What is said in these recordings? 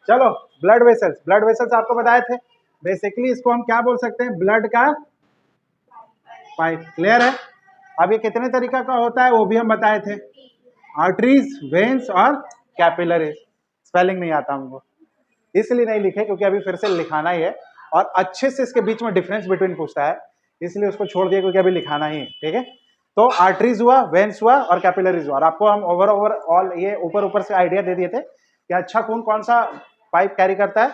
चलो blood vessels आपको बताए थे, बेसिकली इसको हम क्या बोल सकते हैं, ब्लड का पाइप। क्लियर है। अब ये कितने तरीका का होता है वो भी हम बताए थे, आर्टरीज, वेन्स और कैपिलरीज। स्पेलिंग नहीं आता हमको, इसलिए नहीं लिखे क्योंकि अभी फिर से लिखाना ही है और अच्छे से इसके बीच में डिफरेंस बिटवीन पूछता है, इसलिए उसको छोड़ दिया क्योंकि अभी लिखाना ही है। ठीक है, तो आर्टरीज हुआ, वेन्स हुआ और कैपिलरीज हुआ। और आपको हम ओवरऑल ये ऊपर ऊपर से आइडिया दे दिए थे कि अच्छा खून कौन सा पाइप कैरी करता है,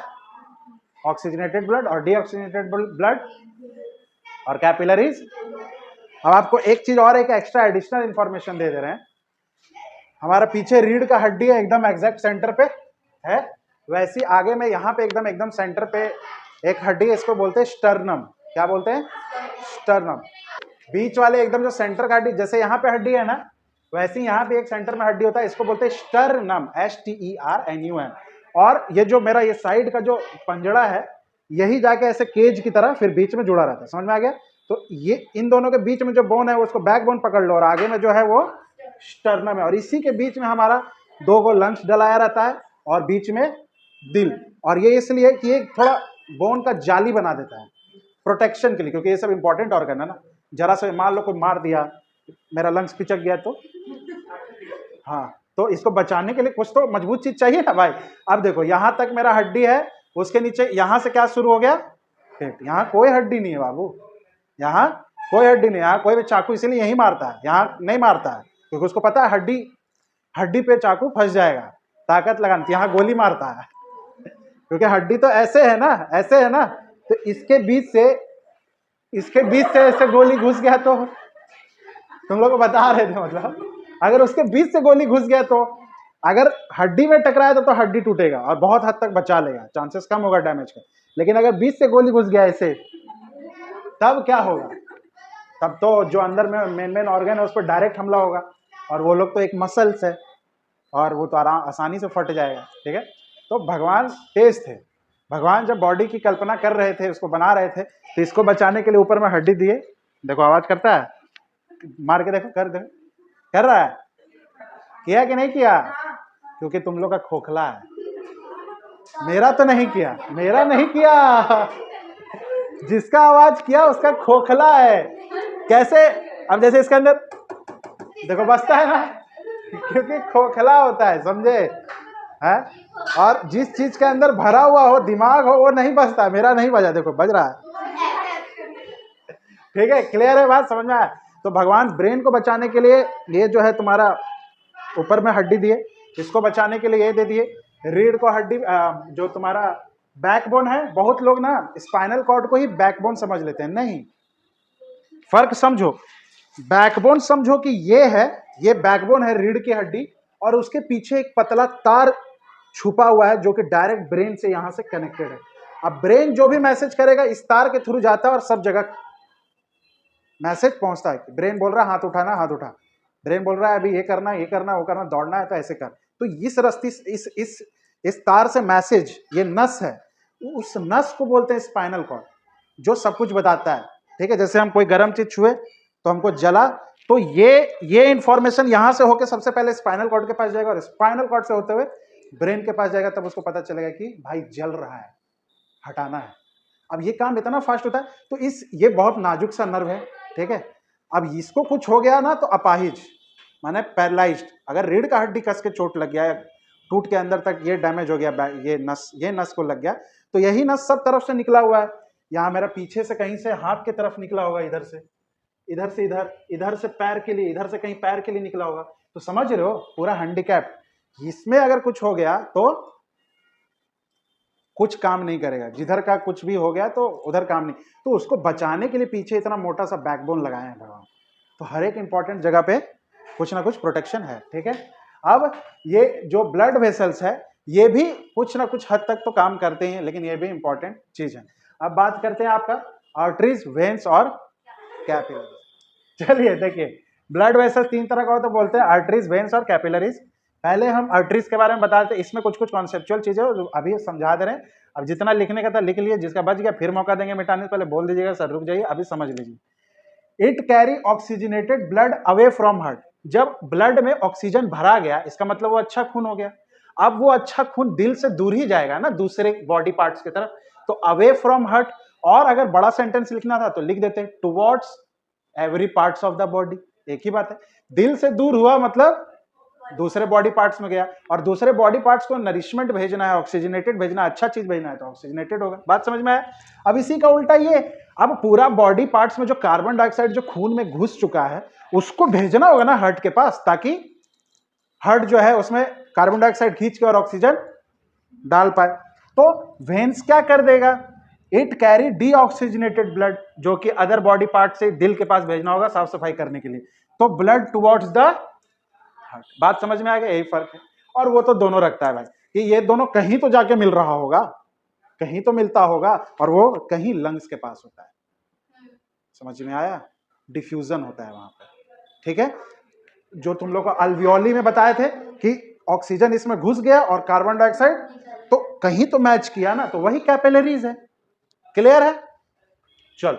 ऑक्सीजनेटेड ब्लड और डीऑक्सीजनेटेड ब्लड और कैपिलरीज। अब आपको एक चीज और, एक एक्स्ट्रा एडिशनल इंफॉर्मेशन दे रहे हैं। हमारा पीछे रीढ़ का हड्डी है, एकदम एग्जैक्ट सेंटर पे है, वैसी आगे में यहाँ पे एकदम सेंटर पे एक हड्डी है, इसको बोलते हैं स्टर्नम। क्या बोलते हैं? स्टर्नम। बीच वाले एकदम जो सेंटर का हड्डी, जैसे यहाँ पे हड्डी है ना, वैसे यहाँ पे एक सेंटर में हड्डी होता है, इसको बोलते हैं स्टर्नम, STERNUM। और ये जो मेरा ये साइड का जो पंजड़ा है, यही जाके ऐसे केज की तरह फिर बीच में जुड़ा रहता है। समझ में आ गया? तो ये इन दोनों के बीच में जो बोन है उसको बैक बोन पकड़ लो, और आगे में जो है वो स्टर्नम है, और इसी के बीच में हमारा 2 गो लंग्स डलाया रहता है और बीच में दिल। और ये इसलिए कि ये थोड़ा बोन का जाली बना देता है प्रोटेक्शन के लिए, क्योंकि ये सब इंपॉर्टेंट ऑर्गन है ना। जरा से मान लो कोई मार दिया, मेरा लंग्स पिचक गया तो, हाँ, तो इसको बचाने के लिए कुछ तो मजबूत चीज चाहिए ना भाई। अब देखो यहाँ तक मेरा हड्डी है, उसके नीचे यहाँ से क्या शुरू हो गया, पेट। यहाँ कोई हड्डी नहीं है बाबू, यहाँ कोई हड्डी नहीं, यहाँ कोई भी चाकू इसीलिए यही मारता है, यहाँ नहीं मारता है क्योंकि उसको पता है हड्डी पे चाकू फंस जाएगा, ताकत लगानी। यहाँ गोली मारता है क्योंकि हड्डी तो ऐसे है ना, ऐसे है ना, तो इसके बीच से ऐसे गोली घुस गया तो, तुम लोग को बता रहे थे, मतलब अगर उसके बीच से गोली घुस गया तो अगर हड्डी में टकराया तो हड्डी टूटेगा और बहुत हद तक बचा लेगा, चांसेस कम होगा डैमेज का। लेकिन अगर बीच से गोली घुस गया ऐसे, तब क्या होगा? तब तो जो अंदर में मेन ऑर्गन है उस पर डायरेक्ट हमला होगा, और वो लोग तो एक मसल्स है और वो तो आसानी से फट जाएगा। ठीक है, तो भगवान तेज थे। भगवान जब बॉडी की कल्पना कर रहे थे, उसको बना रहे थे, तो इसको बचाने के लिए ऊपर में हड्डी दिए। देखो आवाज करता है, मार के देखो, कर रहा है, किया कि नहीं किया? क्योंकि तुम लोग का खोखला है, मेरा तो नहीं किया, मेरा नहीं किया, जिसका आवाज किया उसका खोखला है। कैसे? अब जैसे इसके अंदर देखो बसता है ना, क्योंकि खोखला होता है, समझे? है, और जिस चीज के अंदर भरा हुआ हो, दिमाग हो, वो नहीं बसता। मेरा नहीं बजा, देखो बज रहा है। ठीक है, क्लियर है बात, समझ में आया? तो भगवान ब्रेन को बचाने के लिए ये जो है तुम्हारा ऊपर में हड्डी दिए, इसको बचाने के लिए ये दे दिए। रीढ़ को हड्डी, जो तुम्हारा बैकबोन है, बहुत लोग ना स्पाइनल कॉर्ड को ही बैकबोन समझ लेते हैं, नहीं, फर्क समझो। बैकबोन समझो कि ये है, ये बैकबोन है रीढ़ की हड्डी, और उसके पीछे एक पतला तार छुपा हुआ है जो कि डायरेक्ट ब्रेन से यहां से कनेक्टेड है। अब ब्रेन जो भी मैसेज करेगा इस तार के थ्रू जाता है और सब जगह मैसेज पहुंचता है। ब्रेन बोल रहा है हाथ उठाना, हाथ उठा, ब्रेन बोल रहा है अभी ये करना, ये करना, वो करना, दौड़ना है तो ऐसे कर। तो इस रस्ती, इस तार से मैसेज, ये नस है, उस नस को बोलते हैं स्पाइनल कॉर्ड, जो सब कुछ बताता है। ठीक है, जैसे हम कोई गर्म चीज छुए तो हमको जला, तो ये इंफॉर्मेशन यहां से होकर सबसे पहले स्पाइनल कॉर्ड के पास जाएगा और स्पाइनल कॉर्ड से होते हुए ब्रेन के पास जाएगा, तब उसको पता चलेगा कि भाई जल रहा है, हटाना है। अब ये काम इतना फास्ट होता है, तो ये बहुत नाजुक सा नर्व है। ठीक है, अब इसको कुछ हो गया ना तो अपाहिज माने पैरालाइज्ड। अगर रीढ़ का हड्डी कस के चोट लग गया, टूट के अंदर तक ये डैमेज हो गया, ये नस को लग गया, तो यही नस सब तरफ से निकला हुआ है। यहाँ मेरा पीछे से कहीं से हाथ की तरफ निकला होगा, इधर से इधर, इधर से पैर के लिए, इधर से कहीं पैर के लिए निकला होगा। तो समझ रहे हो, पूरा हैंडीकैप। इसमें अगर कुछ हो गया तो कुछ काम नहीं करेगा, जिधर का कुछ भी हो गया तो उधर काम नहीं। तो उसको बचाने के लिए पीछे इतना मोटा सा बैकबोन लगाए हैं भगवान। तो हर एक इंपॉर्टेंट जगह पे कुछ ना कुछ प्रोटेक्शन है। ठीक है, अब ये जो ब्लड वेसल्स है, ये भी कुछ ना कुछ हद तक तो काम करते हैं, लेकिन ये भी इंपॉर्टेंट चीज है। अब बात करते हैं आपका आर्टरीज, वेन्स और कैपिलरीज। चलिए देखिए, ब्लड वेसल्स 3 तरह का होता है, बोलते हैं आर्टरीज, वेन्स और कैपिलरीज। पहले हम आर्टरीज के बारे में बता देते हैं, इसमें कुछ कॉन्सेप्चुअल चीजें जो अभी समझा दे रहे हैं। अब जितना लिखने का था लिख लिए, जिसका बच गया फिर मौका देंगे मिटाने से पहले बोल दीजिएगा सर रुक जाइए, अभी समझ लीजिए। It carry oxygenated blood away from heart. जब ब्लड में ऑक्सीजन भरा गया, इसका मतलब वो अच्छा खून हो गया। अब वो अच्छा खून दिल से दूर ही जाएगा ना दूसरे बॉडी पार्ट्स की तरफ, तो अवे फ्रॉम हार्ट। और अगर बड़ा सेंटेंस लिखना था तो लिख देते towards every parts of the body, एक ही बात है। दिल से दूर हुआ मतलब दूसरे बॉडी पार्ट्स में गया, और दूसरे बॉडी पार्ट्स को नरिशमेंट भेजना है, ऑक्सीजनेटेड भेजना है, अच्छा चीज भेजना है तो ऑक्सीजनेटेड होगा। बात समझ में आया? अब इसी का उल्टा ये, अब पूरा बॉडी पार्ट्स में जो कार्बन डाइऑक्साइड जो खून में घुस चुका है उसको भेजना होगा ना हार्ट के पास, ताकि हार्ट जो है उसमें कार्बन डाइऑक्साइड खींच के और ऑक्सीजन डाल पाए। तो वेन्स क्या कर देगा, इट कैरी डीऑक्सीजनेटेड ब्लड, जो कि अदर बॉडी पार्ट से दिल के पास भेजना होगा साफ सफाई करने के लिए, तो ब्लड टुवर्ड्स द हार्ट। बात समझ में आ गया? यही फर्क है। और वो तो दोनों रखता है भाई, कि ये दोनों कहीं तो जाके मिल रहा होगा, कहीं तो मिलता होगा, और वो कहीं लंग्स के पास होता है। समझ में आया? डिफ्यूजन होता है वहां पर, ठीक है। जो तुम लोग को अल्वियोली में बताए थे कि ऑक्सीजन इसमें घुस गया और कार्बन डाइऑक्साइड तो कहीं तो मैच किया ना, तो वही कैपिलरीज है। क्लियर है? चल,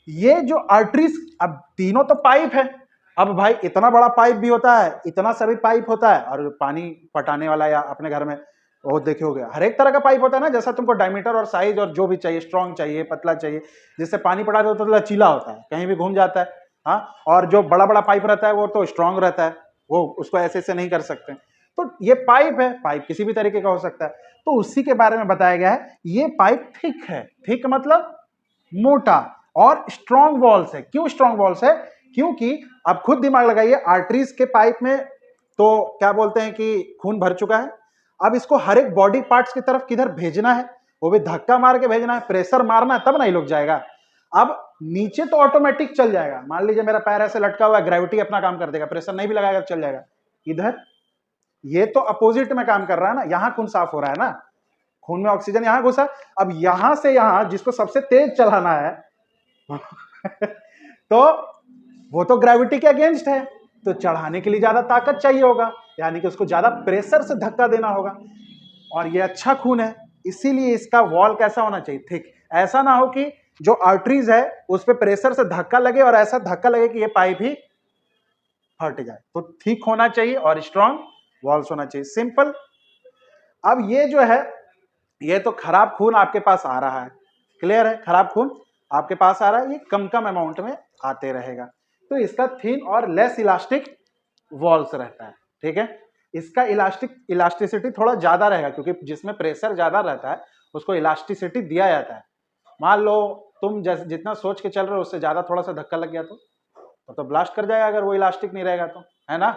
ये जो आर्टरीज, अब तीनों तो पाइप है। अब भाई इतना बड़ा पाइप भी होता है, इतना सा भी पाइप होता है, और पानी पटाने वाला या अपने घर में वो देखे होगे हर एक तरह का पाइप होता है ना, जैसा तुमको डायमीटर और साइज और जो भी चाहिए, स्ट्रॉन्ग चाहिए, पतला चाहिए, जिससे पानी पटाते हो तो लचीला होता है, कहीं भी घूम जाता है। हाँ, और जो बड़ा बड़ा पाइप रहता है वो तो स्ट्रॉन्ग रहता है, वो उसको ऐसे ऐसे नहीं कर सकते। तो ये पाइप है, पाइप किसी भी तरीके का हो सकता है। तो उसी के बारे में बताया गया है, ये पाइप थिक है। थिक मतलब मोटा, और स्ट्रॉन्ग वॉल्स है। क्यों स्ट्रॉन्ग वॉल्स है? क्योंकि आप खुद दिमाग लगाइए, आर्टरीज के पाइप में तो क्या बोलते हैं कि खून भर चुका है, अब इसको हर एक बॉडी पार्ट्स की तरफ किधर भेजना है, वो भी धक्का मार के भेजना है, प्रेशर मारना है, तब नहीं लोग जाएगा। अब नीचे तो ऑटोमेटिक चल जाएगा, मान लीजिए मेरा पैर ऐसे लटका हुआ है, ग्रेविटी अपना काम कर देगा, प्रेशर नहीं भी लगाएगा चल जाएगा। इधर ये तो अपोजिट में काम कर रहा है ना, यहां खून साफ हो रहा है ना, खून में ऑक्सीजन यहां घुसा, अब यहां से यहां जिसको सबसे तेज चलाना है तो वो तो ग्रेविटी के अगेंस्ट है, तो चढ़ाने के लिए ज्यादा ताकत चाहिए होगा, यानी कि उसको ज्यादा प्रेशर से धक्का देना होगा। और ये अच्छा खून है, इसीलिए इसका वॉल कैसा होना चाहिए? थिक। ऐसा ना हो कि जो आर्टरीज है उस पर प्रेशर से धक्का लगे और ऐसा धक्का लगे कि ये पाइप ही फट जाए। तो थिक होना चाहिए और स्ट्रॉन्ग वॉल्स होना चाहिए, सिंपल। अब ये जो है, ये तो खराब खून आपके पास आ रहा है, क्लियर है? खराब खून आपके पास आ रहा है, ये कम कम अमाउंट में आते रहेगा, तो इसका थिन और लेस इलास्टिक वॉल्स रहता है, ठीक है। इसका इलास्टिसिटी थोड़ा ज्यादा रहेगा, क्योंकि जिसमें प्रेशर ज्यादा रहता है उसको इलास्टिसिटी दिया जाता है। मान लो तुम जितना सोच के चल रहे हो उससे ज्यादा थोड़ा सा धक्का लग गया तो ब्लास्ट कर जाएगा, अगर वो इलास्टिक नहीं रहेगा तो, है ना?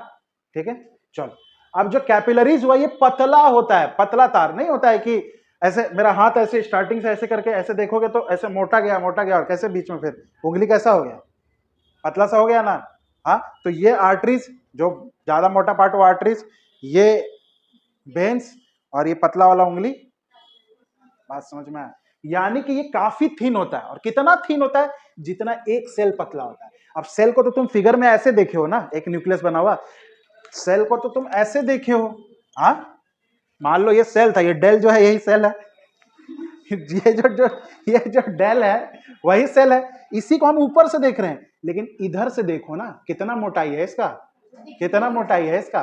ठीक है, चलो। अब जो कैपिलरीज हुआ ये पतला होता है, पतला तार नहीं होता है कि ऐसे मेरा हाथ ऐसे स्टार्टिंग से ऐसे करके ऐसे देखोगे तो ऐसे मोटा गया और कैसे बीच में फिर उंगली कैसा हो गया, पतला सा हो गया ना। हाँ, तो ये आर्टरीज, जो ज्यादा मोटा पार्ट वो आर्टरीज, ये वेन्स, और ये पतला वाला उंगली। बात समझ में आया? यानी कि ये काफी थिन होता है। और कितना थिन होता है? जितना एक सेल पतला होता है। अब सेल को तो तुम फिगर में ऐसे देखे हो ना, एक न्यूक्लियस बना हुआ, सेल को तो तुम ऐसे देखे हो। हाँ, मान लो ये सेल था, ये डेल जो है यही सेल है ये जो डेल है वही सेल है, इसी को हम ऊपर से देख रहे हैं। लेकिन इधर से देखो ना, कितना मोटाई है इसका, कितना मोटाई है इसका,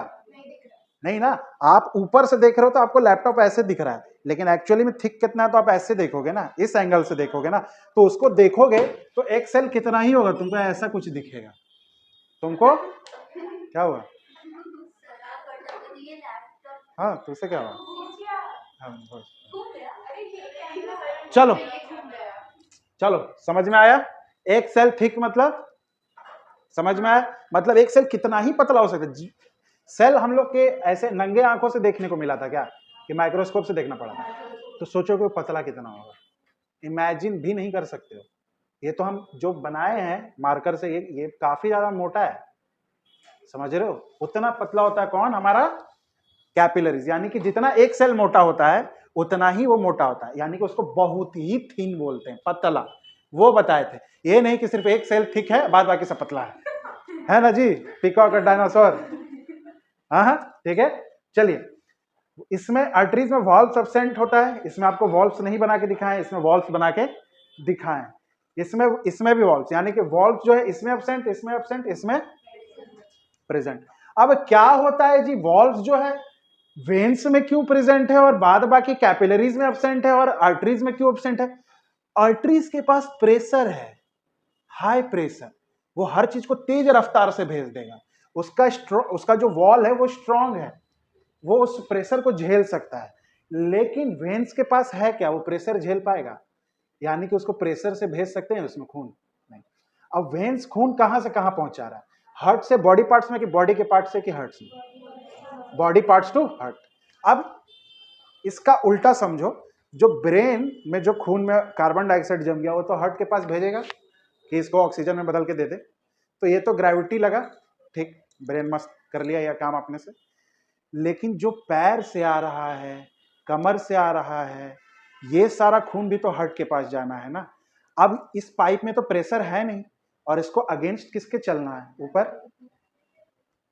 नहीं ना। आप ऊपर से देख रहे हो तो आपको लैपटॉप ऐसे दिख रहा है, लेकिन एक्चुअली में थिक कितना है तो आप ऐसे देखोगे ना, इस एंगल से देखोगे ना, तो उसको देखोगे तो एक सेल कितना ही होगा, तुमको ऐसा कुछ दिखेगा। तुमको क्या हुआ? हाँ, तुझसे क्या हुआ? चलो चलो, समझ में आया? एक सेल थिक मतलब, समझ में आया? मतलब एक सेल कितना ही पतला हो सकता है। सेल हम लोग के ऐसे नंगे आंखों से देखने को मिला था क्या, कि माइक्रोस्कोप से देखना पड़ा था? तो सोचो कि पतला कितना होगा, इमेजिन भी नहीं कर सकते हो। ये तो हम जो बनाए हैं मार्कर से, ये काफी ज्यादा मोटा है, समझ रहे हो? उतना पतला होता है कौन? हमारा कैपिलरीज। यानी कि जितना एक सेल मोटा होता है उतना ही वो मोटा होता है, यानी कि उसको बहुत ही थिन बोलते हैं, पतला। वो बताए थे, ये नहीं कि सिर्फ एक सेल थिक है बाद बाकी सब पतला है ना जी, पीकॉक और डायनासोर। हाँ, ठीक है। चलिए, इसमें आर्टरीज में वॉल्व्स एब्सेंट होता है, इसमें आपको वॉल्व्स नहीं बना के दिखाएं, इसमें वॉल्व्स बना के दिखाएं। इसमें भी वॉल्व्स, यानी कि वॉल्व जो है इसमें एब्सेंट, इसमें प्रेजेंट। अब क्या होता है जी, वॉल्व्स जो है वेन्स में क्यों प्रेजेंट है और बाद बाकी कैपिलरीज में एब्सेंट है और आर्टरीज में क्यों एब्सेंट है? आर्टरीज के पास प्रेशर है, हाई प्रेशर, वो हर चीज को तेज रफ्तार से भेज देगा। उसका जो वॉल है वो स्ट्रांग है, वो उस प्रेशर को झेल सकता है। लेकिन वेन्स के पास है क्या, वो प्रेशर झेल पाएगा? यानी कि उसको प्रेशर से भेज सकते हैं उसमें खून? नहीं। अब वेन्स खून कहां से कहां पहुंचा रहा है? हार्ट से बॉडी पार्ट्स में कि बॉडी के पार्ट से कि हार्ट से? Body parts to heart. अब इसका उल्टा समझो, जो ब्रेन में जो खून में कार्बन डाइऑक्साइड जम गया वो तो हार्ट के पास भेजेगा कि इसको ऑक्सीजन में बदल के दे दे। तो ये तो ग्रेविटी लगा, ठीक, ब्रेन मस्त कर लिया यह काम अपने से। लेकिन जो पैर से आ रहा है, कमर से आ रहा है, ये सारा खून भी तो हार्ट के पास जाना है ना। अब इस पाइप में तो प्रेशर है नहीं, और इसको अगेंस्ट किसके चलना है? ऊपर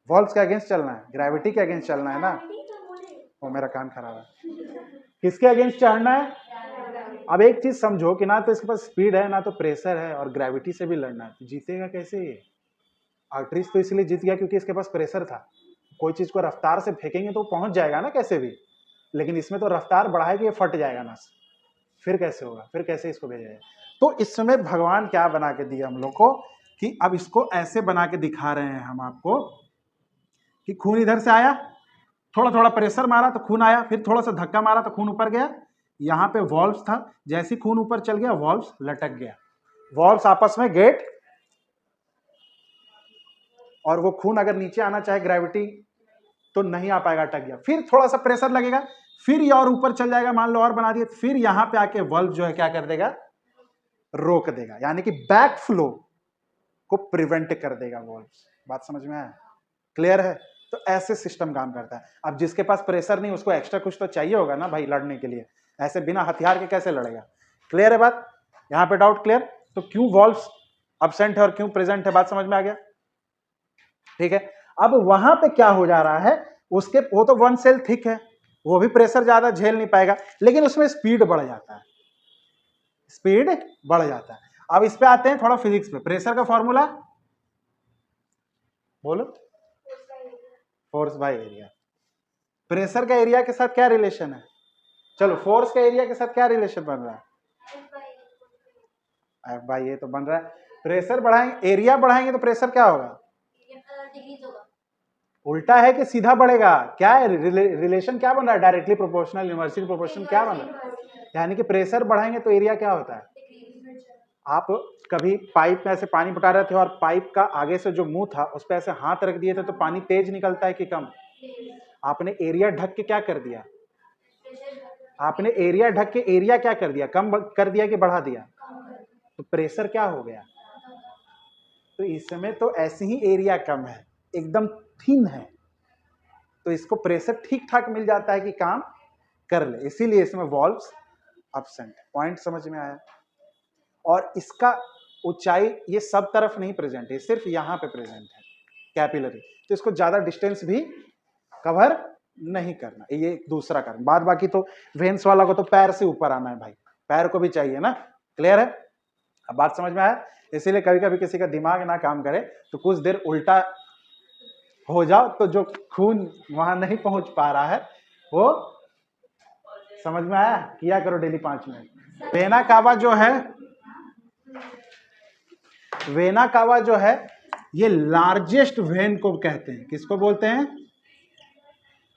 वॉल्स के अगेंस्ट चलना है, ग्रेविटी के अगेंस्ट चलना है ना। वो मेरा कान खराब है, किसके अगेंस्ट चढ़ना है? अब एक चीज समझो कि ना तो इसके पास स्पीड है ना तो प्रेशर है, और ग्रेविटी से भी लड़ना है, तो जीतेगा कैसे ये? आर्टरीज तो इसलिए जीत गया क्योंकि इसके पास प्रेशर था। कोई चीज को रफ्तार से फेंकेंगे तो पहुंच जाएगा ना कैसे भी, लेकिन इसमें तो रफ्तार बढ़ाएगी, ये फट जाएगा ना, फिर कैसे होगा, फिर कैसे इसको भेजा जाए? तो इस समय भगवान क्या बना के दिया हम लोग को कि अब इसको ऐसे बना के दिखा रहे हैं हम आपको कि खून इधर से आया, थोड़ा थोड़ा प्रेशर मारा तो खून आया, फिर थोड़ा सा धक्का मारा तो खून ऊपर गया। यहाँ पे वॉल्व्स था, जैसे खून ऊपर चल गया वॉल्व्स लटक गया, वॉल्व्स आपस में गेट, और वो खून अगर नीचे आना चाहे ग्रेविटी तो नहीं आ पाएगा, अटक गया। फिर थोड़ा सा प्रेशर लगेगा, फिर ये और ऊपर चल जाएगा, मान लो और बना दिए, फिर यहां पे आके वॉल्व जो है क्या कर देगा, रोक देगा, यानी कि बैक फ्लो को प्रिवेंट कर देगा वॉल्व। बात समझ में आया? क्लियर है? तो ऐसे सिस्टम काम करता है। अब जिसके पास प्रेशर नहीं उसको एक्स्ट्रा कुछ तो चाहिए होगा ना भाई लड़ने के लिए, ऐसे बिना हथियार के कैसे लड़ेगा? क्लियर है बात? यहां पे डाउट क्लियर? तो क्यों वॉल्व अब्सेंट है और क्यों प्रेजेंट है, बात समझ में आ गया? ठीक है। अब वहां पे क्या हो जा रहा है, उसके वो तो वन सेल थिक है, वो भी प्रेशर ज्यादा झेल नहीं पाएगा, लेकिन उसमें स्पीड बढ़ जाता है, स्पीड बढ़ जाता है। अब इस पे आते हैं थोड़ा फिजिक्स पे। प्रेशर का फॉर्मूला बोलो, फोर्स बाय एरिया। प्रेशर का एरिया के साथ क्या रिलेशन है? चलो, फोर्स का एरिया के साथ क्या रिलेशन बन रहा है? एफ बाई ए तो बन रहा है। प्रेशर बढ़ाएंगे, एरिया बढ़ाएंगे तो प्रेशर क्या होगा? उल्टा है कि सीधा बढ़ेगा? क्या है रिलेशन, क्या बन रहा है? डायरेक्टली प्रोपोर्शनल, इनवर्सली प्रोपोर्शनल, क्या बन रहा है? यानी कि प्रेशर बढ़ाएंगे तो एरिया क्या होता है? आप कभी पाइप में ऐसे पानी पटा रहे थे और पाइप का आगे से जो मुंह था उस पर ऐसे हाथ रख दिए थे तो पानी तेज निकलता है कि कम? आपने एरिया ढक के क्या कर दिया? आपने एरिया ढक के एरिया क्या कर दिया? कम कर दिया कि बढ़ा दिया? तो प्रेशर क्या हो गया? तो इस समय तो ऐसे ही एरिया कम है, एकदम थिन है, तो इसको प्रेशर ठीक ठाक मिल जाता है कि काम कर ले, इसीलिए इसमें वॉल्व्स एब्सेंट है। पॉइंट समझ में आया? और इसका ऊंचाई ये सब तरफ नहीं प्रेजेंट है, सिर्फ यहां पे प्रेजेंट है कैपिलरी, तो इसको ज्यादा डिस्टेंस भी कवर नहीं करना, ये दूसरा कारण। बाद बाकी तो वेन्स वाला को तो पैर से ऊपर आना है भाई, पैर को भी चाहिए ना। क्लियर है? अब बात समझ में आया? इसीलिए कभी कभी किसी का दिमाग ना काम करे तो कुछ देर उल्टा हो जाओ, तो जो खून वहां नहीं पहुंच पा रहा है वो, समझ में आया? किया करो डेली 5 मिनट। वेना कावा जो है, वेना कावा जो है ये लार्जेस्ट वेन को कहते हैं। किसको बोलते हैं?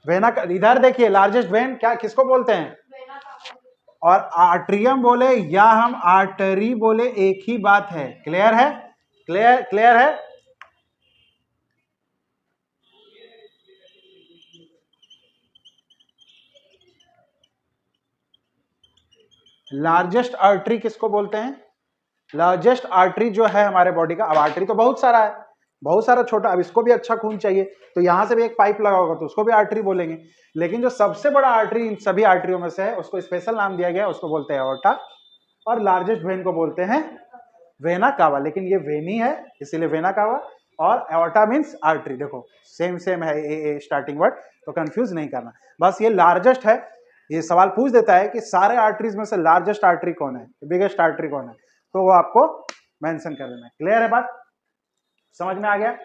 वेना। इधर देखिए, लार्जेस्ट वेन क्या किसको बोलते हैं? और आर्ट्रियम बोले या हम आर्टरी बोले, एक ही बात है। क्लियर है? क्लियर क्लियर है? लार्जेस्ट आर्टरी किसको बोलते हैं? लार्जेस्ट आर्टरी जो है हमारे बॉडी का, अब आर्टरी तो बहुत सारा है, बहुत सारा छोटा, अब इसको भी अच्छा खून चाहिए तो यहां से भी एक पाइप लगा होगा तो उसको भी आर्टरी बोलेंगे। लेकिन जो सबसे बड़ा आर्टरी इन सभी आर्टरियों में से है उसको स्पेशल नाम दिया गया, उसको बोलते हैं एओर्टा, और लार्जेस्ट वेन को बोलते हैं वेना कावा। लेकिन ये वेनी है इसीलिए वेना कावा, और एओर्टा मींस आर्टरी। देखो सेम सेम है ए स्टार्टिंग वर्ड, तो कंफ्यूज नहीं करना। बस ये लार्जेस्ट है, ये सवाल पूछ देता है कि सारे आर्टरीज में से लार्जेस्ट आर्टरी कौन है, बिगेस्ट आर्टरी कौन है, तो वो आपको मेंशन कर देना है। क्लियर है बात? समझ में आ गया?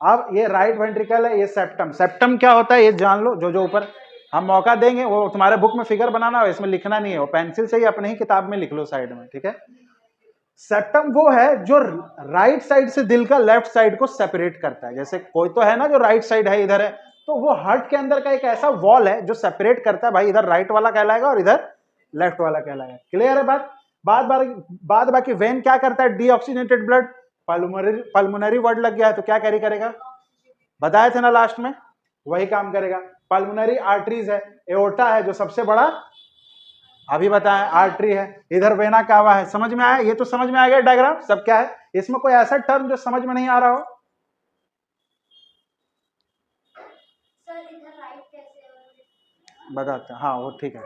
अब ये राइट वेंट्रिकल है, ये सेप्टम। सेप्टम क्या होता है ये जान लो, जो ऊपर हम मौका देंगे, वो तुम्हारे बुक में फिगर बनाना हो, इसमें लिखना नहीं है, वो पेंसिल से ही अपने ही किताब में लिख लो साइड में, ठीक है। सेप्टम वो है जो राइट साइड से दिल का लेफ्ट साइड को सेपरेट करता है। जैसे कोई तो है ना जो राइट साइड है इधर है, तो वो हार्ट के अंदर का एक ऐसा वॉल है जो सेपरेट करता है, भाई इधर राइट वाला कहलाएगा और इधर लेफ्ट वाला कहलाएगा। क्लियर है बात? बाद बाकी वेन क्या करता है, डीऑक्सीजनेटेड ब्लड, पल्मोनरी वर्ड लग गया है तो क्या कैरी करेगा, बताए थे ना लास्ट में, वही काम करेगा। पल्मोनरी आर्टरीज है, एओर्टा है जो सबसे बड़ा अभी बताएं आर्टरी है, इधर वेना कावा है। समझ में आया? ये तो समझ में आ गया डायग्राम सब क्या है। इसमें कोई ऐसा टर्म जो समझ में नहीं आ रहा हो? बताते हैं, हाँ वो ठीक है।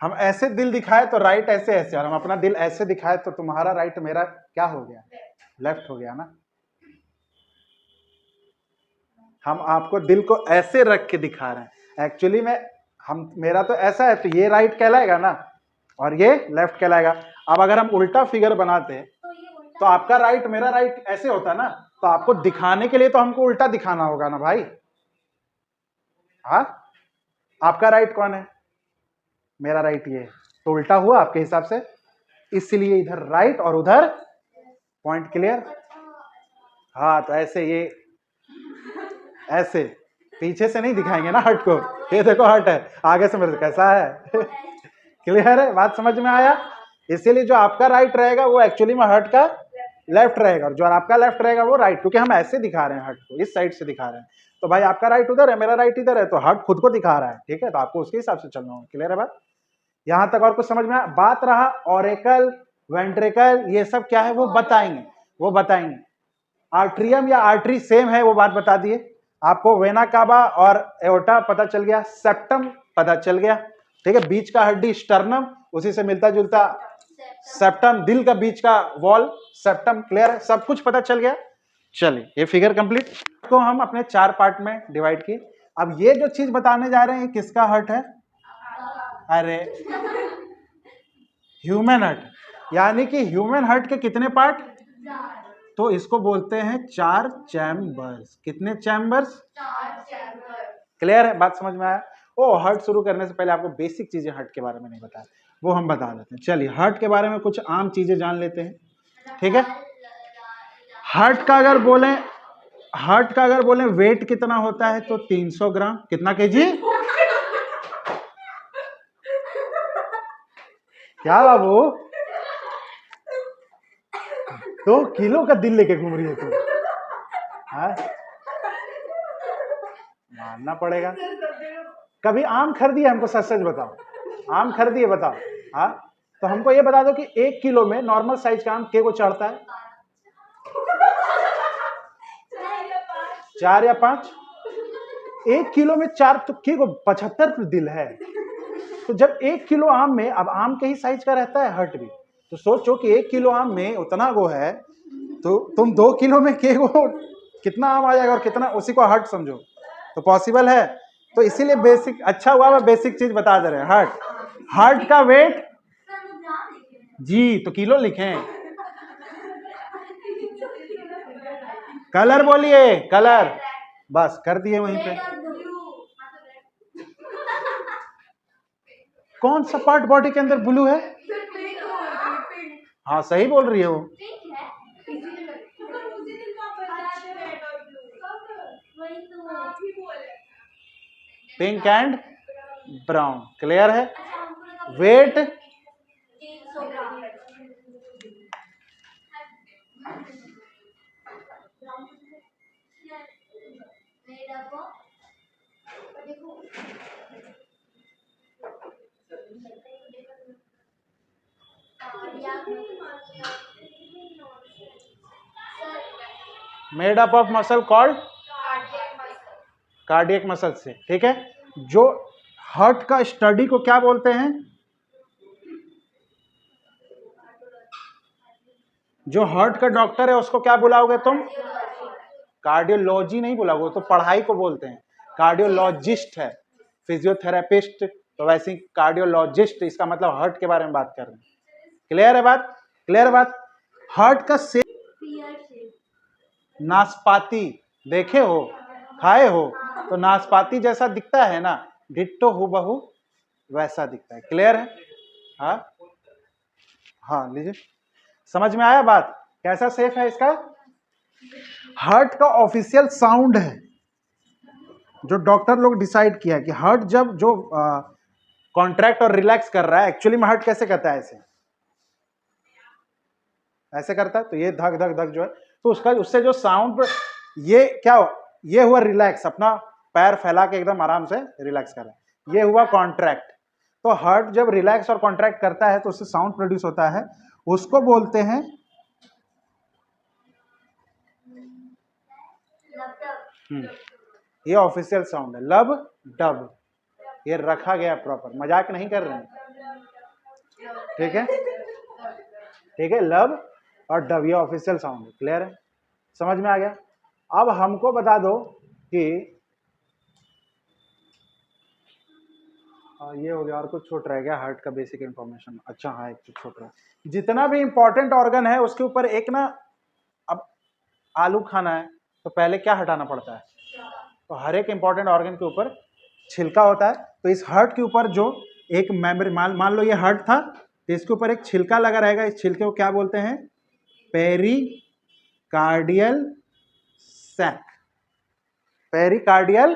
हम ऐसे दिल दिखाए तो राइट ऐसे ऐसे, और हम अपना दिल ऐसे दिखाए तो तुम्हारा राइट मेरा क्या हो गया, लेफ्ट हो गया ना। हम आपको दिल को ऐसे रख के दिखा रहे हैं, एक्चुअली में हम मेरा तो ऐसा है तो ये राइट कहलाएगा ना और ये लेफ्ट कहलाएगा। अब अगर हम उल्टा फिगर बनाते तो आपका राइट मेरा राइट ऐसे होता ना, तो आपको दिखाने के लिए तो हमको उल्टा दिखाना होगा ना भाई। हाँ, आपका राइट कौन है, मेरा राइट ये, तो उल्टा हुआ आपके हिसाब से, इसलिए इधर राइट और उधर पॉइंट। क्लियर? हाँ, तो ऐसे ये ऐसे पीछे से नहीं दिखाएंगे ना हट को, ये देखो हट है, आगे से मेरे कैसा है क्लियर है? बात समझ में आया? इसीलिए जो आपका राइट रहेगा वो एक्चुअली में हट का लेफ्ट रहेगा, और जो आपका लेफ्ट रहेगा वो राइट, क्योंकि हम ऐसे दिखा रहे हैं हट को, इस साइड से दिखा रहे हैं। तो भाई आपका राइट उधर है, मेरा राइट इधर है, तो हट खुद को दिखा रहा है, ठीक है, तो आपको उसके हिसाब से चलना होगा। क्लियर है बात? यहां तक और कुछ समझ में आया? बात रहा ऑरेकल, वेंट्रिकल, ये सब क्या है वो बताएंगे। आर्ट्रियम या आर्टरी सेम है, वो बात बता दिए आपको। वेना कावा और एओर्टा पता चल गया, सेप्टम पता चल गया, ठीक है। बीच का हड्डी स्टर्नम, उसी से मिलता जुलता सेप्टम, दिल का बीच का वॉल सेप्टम। क्लियर है? सब कुछ पता चल गया। चलिए, ये फिगर कंप्लीट को हम अपने 4 पार्ट में डिवाइड किए। अब ये जो चीज बताने जा रहे हैं किसका हर्ट है, अरे ह्यूमन हर्ट, यानी कि ह्यूमन हर्ट के कितने पार्ट, तो इसको बोलते हैं 4 चैम्बर्स। कितने चैम्बर्स? 4 चैम्बर। क्लियर है? बात समझ में आया? ओ, हर्ट शुरू करने से पहले आपको बेसिक चीजें हर्ट के बारे में नहीं बताया, वो हम बता देते हैं। चलिए, हर्ट के बारे में कुछ आम चीजें जान लेते हैं, ठीक है। हर्ट का अगर बोले वेट कितना होता है तो 300 ग्राम। कितना केजी? क्या बाबू, 2 किलो का दिल लेके घूम रही है तू? मानना पड़ेगा। कभी आम खरीदी है? हमको सच सच बताओ, आम खरीदी है? बताओ। हाँ, तो हमको ये बता दो कि 1 किलो में नॉर्मल साइज का आम के को चढ़ता है? 4 या 5। 1 किलो में 4 तो के को 75 दिल है। तो जब 1 किलो आम में, अब आम के ही साइज का रहता है हर्ट भी, तो सोचो कि 1 किलो आम में उतना वो है, तो तुम 2 किलो में के को कितना आम आ जाएगा और कितना, उसी को हर्ट समझो, तो पॉसिबल है। तो इसीलिए बेसिक, अच्छा हुआ मैं बेसिक चीज बता दे रहे हैं। हार्ट का वेट जी, तो किलो लिखें। कलर बोलिए, कलर, बस कर दिए वहीं पे। कौन सा पार्ट बॉडी के अंदर ब्लू है? हाँ, सही बोल रही हो। Pink and brown. क्लियर है? Wet made up of muscle called cardiac muscle से, ठीक है। जो हार्ट का स्टडी को क्या बोलते हैं? जो हार्ट का डॉक्टर है उसको क्या बुलाओगे तुम? कार्डियोलॉजी नहीं बुलाओगे, तो पढ़ाई को बोलते हैं। कार्डियोलॉजिस्ट है, फिजियोथेरेपिस्ट, तो वैसे ही कार्डियोलॉजिस्ट, इसका मतलब हार्ट के बारे में बात कर रहे हैं। क्लियर है बात? क्लियर है बात? हार्ट का शेप नाशपाती, देखे हो, खाए हो, तो नाशपाती जैसा दिखता है ना, डिट्टो हूबहू वैसा दिखता है। क्लियर है? हाँ हाँ, लीजिए, समझ में आया बात? कैसा शेप है इसका? हार्ट का ऑफिशियल साउंड है जो डॉक्टर लोग डिसाइड किया है कि हार्ट जब जो कॉन्ट्रैक्ट और रिलैक्स कर रहा है, एक्चुअली में हार्ट कैसे करता है? ऐसे ऐसे करता है। तो ये धक धक धक जो है, तो उसका उससे जो साउंड, ये क्या हो, ये हुआ रिलैक्स, अपना पैर फैला के एकदम आराम से रिलैक्स कर रहा है, ये हुआ कॉन्ट्रैक्ट। तो हार्ट जब रिलैक्स और कॉन्ट्रैक्ट करता है तो उससे साउंड प्रोड्यूस होता है, उसको बोलते हैं ये ऑफिशियल साउंड है, लब डब। ये रखा गया प्रॉपर, मजाक नहीं कर रहे हैं, ठीक है? ठीक है, लब और डब ये ऑफिशियल साउंड है। क्लियर है? समझ में आ गया? अब हमको बता दो कि ये हो गया, और कुछ छूट रह गया हार्ट का बेसिक इंफॉर्मेशन। अच्छा हाँ, एक तो छूट रहा है, जितना भी इंपॉर्टेंट ऑर्गन है उसके ऊपर एक ना, अब आलू खाना है तो पहले क्या हटाना पड़ता है? तो हर एक इंपॉर्टेंट ऑर्गन के ऊपर छिलका होता है। तो इस हार्ट के ऊपर जो एक मेमोरी, मान लो ये हार्ट था, तो इसके ऊपर एक छिलका लगा रहेगा। इस छिलके को क्या बोलते हैं? Pericardial sac. Pericardial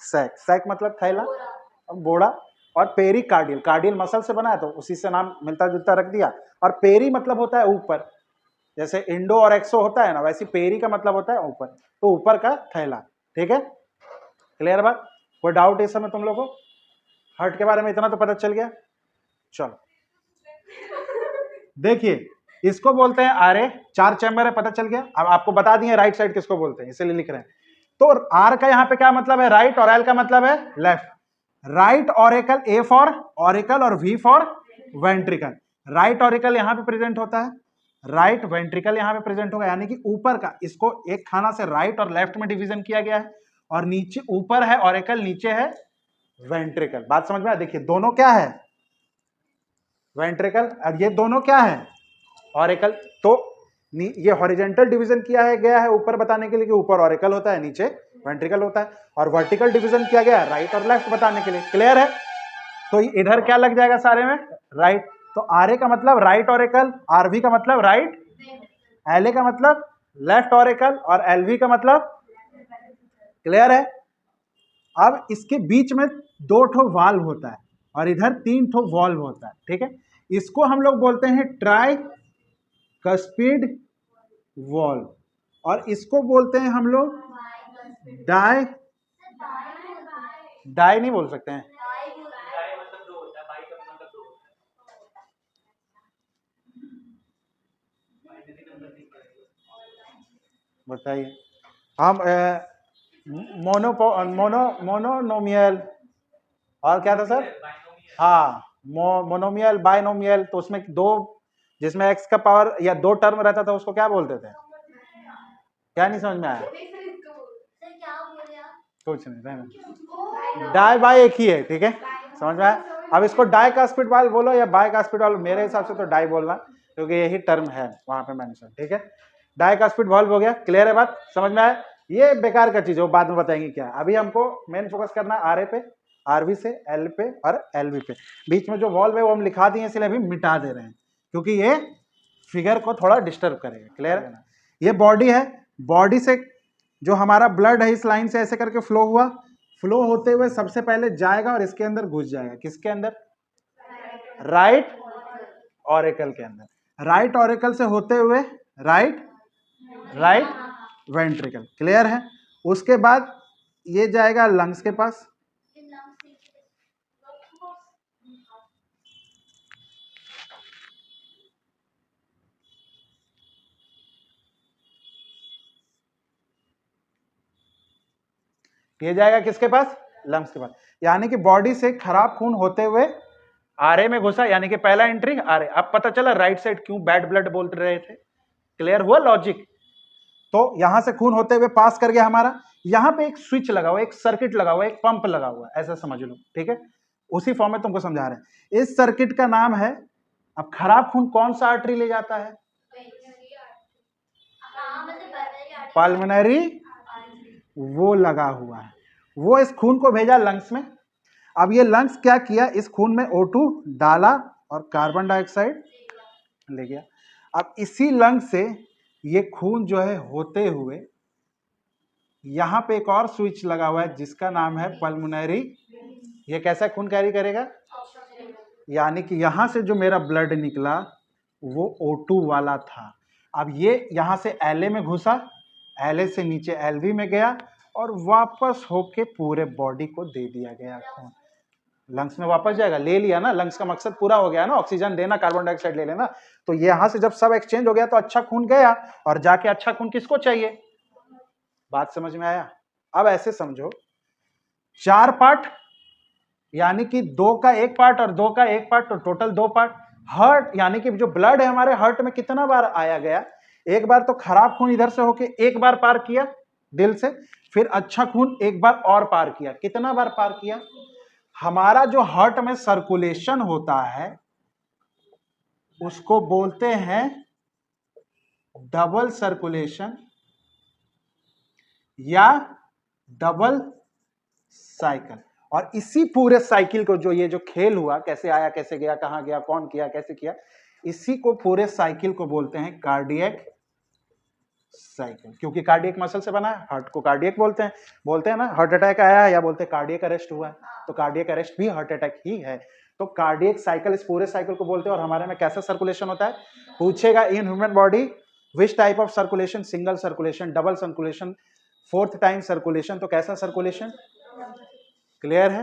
sac, sac मतलब थैला, बोड़ा, और पेरिकार्डियल, कार्डियल मसल से बना है तो उसी से नाम मिलता जुलता रख दिया। और पेरी मतलब होता है ऊपर, जैसे इंडो और एक्सो होता है ना, वैसे पेरी का मतलब होता है ऊपर, तो ऊपर का थैला। ठीक है? क्लियर बात? कोई डाउट इस समय तुम लोग को? हार्ट के बारे में इतना तो पता चल गया। चलो देखिए, इसको बोलते हैं आरे, 4 चैम्बर है, पता चल गया। अब आपको बता दिए राइट साइड किसको बोलते हैं, इसलिए लिख रहे हैं। तो आर का यहाँ पे क्या मतलब है? राइट, और एल का मतलब है left. Right auricle, A for auricle और V for ventricle. Right auricle यहां पे प्रेजेंट होता है, राइट वेंट्रिकल यहां पे प्रेजेंट होगा, यानी कि ऊपर का, इसको एक खाना से राइट और लेफ्ट में डिवीजन किया गया है, और नीचे ऊपर है ऑरिकल, नीचे है वेंट्रिकल। बात समझ में आया? देखिए दोनों क्या है? वेंट्रिकल, और ये दोनों क्या है? ऑरिकल। तो ये हॉरिजेंटल डिवीजन किया है गया है ऊपर बताने के लिए कि ऊपर ऑरिकल होता है, नीचे वेंट्रिकल होता है, और वर्टिकल डिवीजन किया गया है राइट और लेफ्ट बताने के लिए। क्लियर है? तो इधर क्या लग जाएगा सारे में? राइट। तो आर ए का मतलब राइट ऑरिकल, आरवी का मतलब राइट, एल ए का मतलब लेफ्ट ऑरिकल, और एलवी का मतलब। क्लियर है? अब इसके बीच में 2 ठो वाल्व होता है और इधर 3 ठो वाल्व होता है। ठीक है? इसको हम लोग बोलते हैं ट्राई कस्पिड वाल्व, और इसको बोलते हैं हम लोग डाई, डाई नहीं बोल सकते हैं, बताइए। हम मोनोनोमियल, और क्या था सर? हाँ, मोनोमियल, बाइनोमियल। तो उसमें 2, जिसमें एक्स का पावर या 2 टर्म रहता था, उसको क्या बोलते थे? क्या नहीं समझ में आया? कुछ नहीं, रहना। डाई बाई एक ही है, ठीक है? समझ में आया? अब इसको डाई का स्पीड वाल बोलो या बाई का स्पीड वाल, मेरे हिसाब से तो डाई बोलना, क्योंकि यही टर्म है वहां पे मेंशन। ठीक है? डाई का स्पीड वाल्व हो गया। क्लियर है बात? समझ में आया? ये बेकार का चीज है, वो बाद में बताएंगे क्या। अभी हमको मेन फोकस करना है आर ए पे, आरवी से एल पे और एलवी पे। बीच में जो वॉल्व है वो हम लिखा दिए, इसलिए अभी मिटा दे रहे हैं, क्योंकि ये फिगर को थोड़ा डिस्टर्ब करेगा। क्लियर है? ये बॉडी है, बॉडी से जो हमारा ब्लड है इस लाइन से ऐसे करके फ्लो हुआ, फ्लो होते हुए सबसे पहले जाएगा और इसके अंदर घुस जाएगा। किसके अंदर? राइट ऑरिकल के अंदर। राइट ऑरिकल से होते हुए राइट वेंट्रिकल। क्लियर है? उसके बाद ये जाएगा लंग्स के पास, ये जाएगा किसके पास? लंग्स के पास। यानी कि बॉडी से खराब खून होते हुए आरए में घुसा, यानी कि पहला एंट्री आरए। अब पता चला राइट साइड क्यों बैड ब्लड बोल रहे थे। क्लियर हुआ लॉजिक? तो यहां से खून होते हुए पास कर गया हमारा, यहां पे एक स्विच लगा हुआ, एक सर्किट लगा हुआ, एक पंप लगा हुआ, ऐसा समझ लो। ठीक है? उसी फॉर्म में तुमको समझा रहे हैं। इस सर्किट का नाम है, अब खराब खून कौन सा आर्टरी ले जाता है? पल्मोनरी, वो लगा हुआ है। वो इस खून को भेजा लंग्स में, अब ये लंग्स क्या किया, इस खून में O2 डाला और कार्बन डाइऑक्साइड ले गया। अब इसी लंग से ये खून जो है होते हुए यहां पे एक और स्विच लगा हुआ है जिसका नाम है पल्मोनरी। ये कैसा खून कैरी करेगा, यानी कि यहां से जो मेरा ब्लड निकला वो O2 वाला था। अब ये यहां से LA में घुसा, LA से नीचे LV में गया और वापस होके पूरे बॉडी को दे दिया गया खून। लंग्स में वापस जाएगा, ले लिया ना, लंग्स का मकसद पूरा हो गया ना, ऑक्सीजन देना, कार्बन डाइऑक्साइड ले लेना। तो यहां से जब सब एक्सचेंज हो गया तो अच्छा खून गया, और जाके अच्छा खून किसको चाहिए। बात समझ में आया। अब ऐसे समझो 4 पार्ट, यानी कि 2 का 1 पार्ट और 2 का 1 पार्ट, तो टोटल 2 पार्ट। हार्ट यानी कि जो ब्लड है हमारे हार्ट में कितना बार आया गया, एक बार तो खराब खून इधर से होके एक बार पार किया दिल से, फिर अच्छा खून एक बार और पार किया। कितना बार पार किया। हमारा जो हार्ट में सर्कुलेशन होता है उसको बोलते हैं डबल सर्कुलेशन या डबल साइकिल। और इसी पूरे साइकिल को, जो ये जो खेल हुआ, कैसे आया कैसे गया, कहां गया, कौन किया, कैसे किया, इसी को पूरे साइकिल को बोलते हैं कार्डियक साइकिल। क्योंकि कार्डियक मसल से बना है, हार्ट को कार्डियक बोलते हैं ना। हार्ट अटैक आया है या बोलते हैं कार्डियक अरेस्ट हुआ है, तो कार्डियक अरेस्ट भी हार्ट अटैक ही है। तो कार्डियक साइकिल इस पूरे साइकिल को बोलते हैं। और हमारे में कैसा सर्कुलेशन होता है, पूछेगा in human body which type of circulation, single circulation, double circulation, 4th time circulation. तो कैसा सर्कुलेशन, क्लियर है।